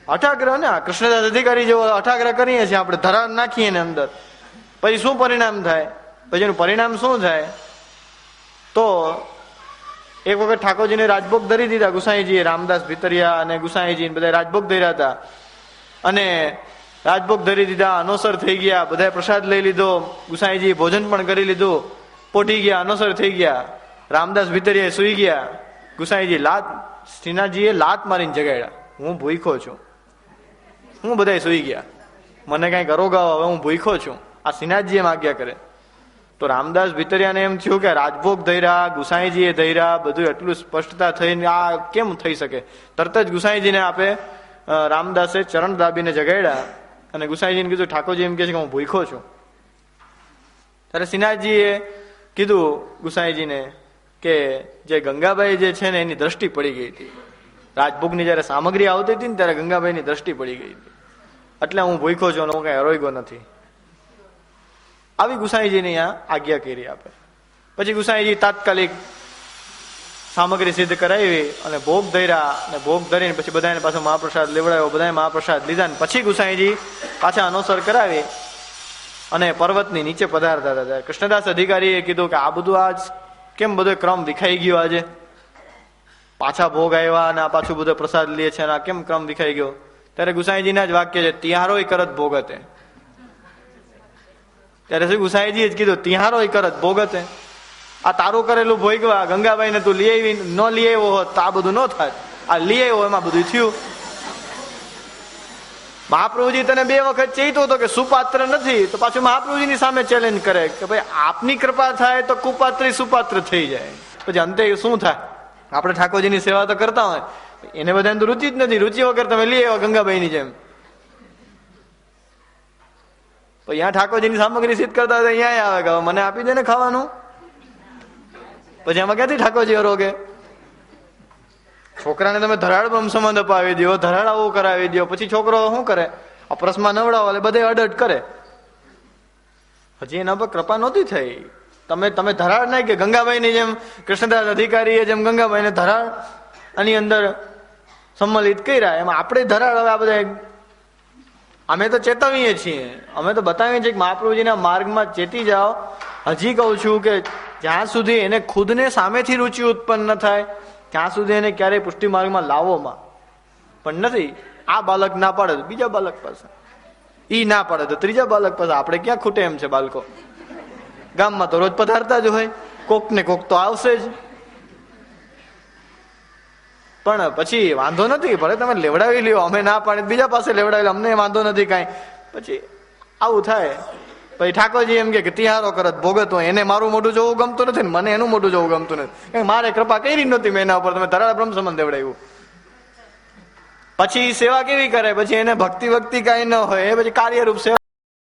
અઠાગ્રહ ને કૃષ્ણદાસ અધિકારી જેવો અઠાગ્રહ કરીએ છીએ આપણે, ધરાર નાખીએ ને અંદર, પછી શું પરિણામ થાય? પછી એનું પરિણામ શું થાય? તો એક વખત ઠાકોરજીને રાજભોગ ધરી દીધા ગુસાઈજીએ, રામદાસ ભીતરિયા અને ગુસાઈજી બધા રાજભોગ ધર્યા હતા, અને રાજભોગ ધરી દીધા, અનોસર થઈ ગયા, બધા પ્રસાદ લઈ લીધો, ગુસાઈજી ભોજન પણ કરી લીધું, પોટી ગયા, અનોસર થઈ ગયા, રામદાસ ભીતરિયા સુઈ ગયા, ગુસાઈજી શ્રીનાથજીએ લાત મારીને જગાડ્યા, હું ભૂખો છું, હું બધા સુઈ ગયા, મને કઈ કરો ગાવ, હવે હું ભૂખો છું, આ શ્રીનાથજી એમ આજ્ઞા કરે. તો રામદાસ ભીતરિયાને એમ થયું કે રાજભોગ ધર્યા, ગુસાઈજીએ ધર્યા, બધું એટલું સ્પષ્ટતા થઈને આ કેમ થઈ શકે? તરત જ ગુસાઈજીને આપે રામદાસે ચરણ દાબીને જગાડ્યા, અને ગુસાઈજીને કીધું, ઠાકોરજી એમ કહે છે કે હું ભૂખો છું. ત્યારે શ્રીનાથજીએ કીધું ગુસાઈજીને કે જે ગંગાબાઈ જે છે ને એની દ્રષ્ટિ પડી ગઈ હતી, રાજભોગની જયારે સામગ્રી આવતી હતી ને ત્યારે ગંગાબાઈની દ્રષ્ટિ પડી ગઈ હતી, એટલે હું ભૂખો છું, હું કઈ હરોઈગો નથી. આવી ગુસાઈજીને અહીંયા આજ્ઞા કરી આપે. પછી ગુસાઈજી તાત્કાલિક સામગ્રી સિદ્ધ કરાવી અને ભોગ ધર્યા, અને ભોગ ધરીને પછી બધાને પાછો મહાપ્રસાદ લેવડાવ્યો, બધાએ મહાપ્રસાદ લીધા, ને પછી ગુસાઈજી પાછા અનુસર કરાવી અને પર્વતની નીચે પધારતા હતા. કૃષ્ણદાસ અધિકારીએ કીધું કે આ બધું આજ કેમ બધો ક્રમ વિખાઈ ગયો? આજે પાછા ભોગ આવ્યા અને આ પાછું બધો પ્રસાદ લે છે, અને આ કેમ ક્રમ વિખાઈ ગયો? ત્યારે ગુસાઈજીના જ વાક્ય છે, તિહારોય કરત ભોગતે. ત્યારે શું ગુસાઈજીએ જ કીધું, તિહારોય કરત ભોગતે. આ તારું કરેલું ભોગવા ગંગાબાઈને તું લઈ આવી, ન લઈ આવ્યો હોત તો આ બધું ન થાય, આ લઈ આવ્યો એમાં બધું થયું. મહાપ્રભુજી તને 2 વખત ચેતો હતો કે સુપાત્ર નથી, તો પાછું મહાપ્રભુજીની સામે ચેલેન્જ કરે કે ભાઈ આપની કૃપા થાય તો કુપાત્રી સુપાત્ર થઈ જાય. પછી અંતે શું થાય? આપણે ઠાકોરજીની સેવા તો કરતા હોય, એને બધાને તો રુચિ જ નથી, રુચિ વગર તમે લઈ આવ્યા ગંગાબાઈની જેમ. તો અહીંયા ઠાકોરજીની સામગ્રી સિદ્ધ કરતા હોય અહીંયા આવે કે મને આપી દે ને ખાવાનું. પછી આમાં ક્યાંથી ઠાકોરજી રોગે? છોકરાને તમે ધરાડ બ્રહ્મ સંબંધ અપાવી દો, ધરાડ આવું કરાવી દો, પછી છોકરો શું કરે? અપરસમાં નવડાવો એટલે બધે અડટ કરે. હજી એના પર કૃપા નહોતી થઈ. તમે ધરાડ નહીં કે ગંગાબાઈની જેમ કૃષ્ણદાસ અધિકારીએ જેમ ગંગાબાઈને ધરાડ આની અંદર સંમલિત કર્યા, એમાં આપણે ધરાડ હવે આ બધા અમે તો ચેતવીએ છીએ, અમે તો બતાવીએ છીએ કે મહાપ્રભુજીના માર્ગમાં ચેતી જાઓ. હજી કહું છું કે જ્યાં સુધી એને ખુદને સામેથી રુચિ ઉત્પન્ન ન થાય ત્યાં સુધી એને ક્યારેય પુષ્ટિ માર્ગમાં લાવોમાં પણ નથી. આ બાલક ના પાડે તો બીજા બાલક પાસે, ઈ ના પાડે તો ત્રીજા બાલક પાસે. આપણે ક્યાં ખૂટે એમ છે? બાળકો ગામમાં તો રોજ પધારતા જ હોય, કોક ને કોક તો આવશે જ. પણ પછી વાંધો નથી, ભલે તમે લેવડાવી લ્યો, અમે ના પાડે બીજા પાસે લેવડાવી લો, અમને વાંધો નથી કાંઈ. પછી આવું થાય. પછી ઠાકોરજી એમ કે તિહારો કરત ભોગતો, એને મારું મોઢું જોવું ગમતું નથી ને મને એનું મોઢું જોવું ગમતું નથી. મારે કૃપા કરી નહોતી મેં એના ઉપર, તમે ધરાળ બ્રહ્મ સંબંધ દેવડાવ્યું. પછી સેવા કેવી કરે? પછી એને ભક્તિ કાંઈ ન હોય, પછી કાર્યરૂપ સેવા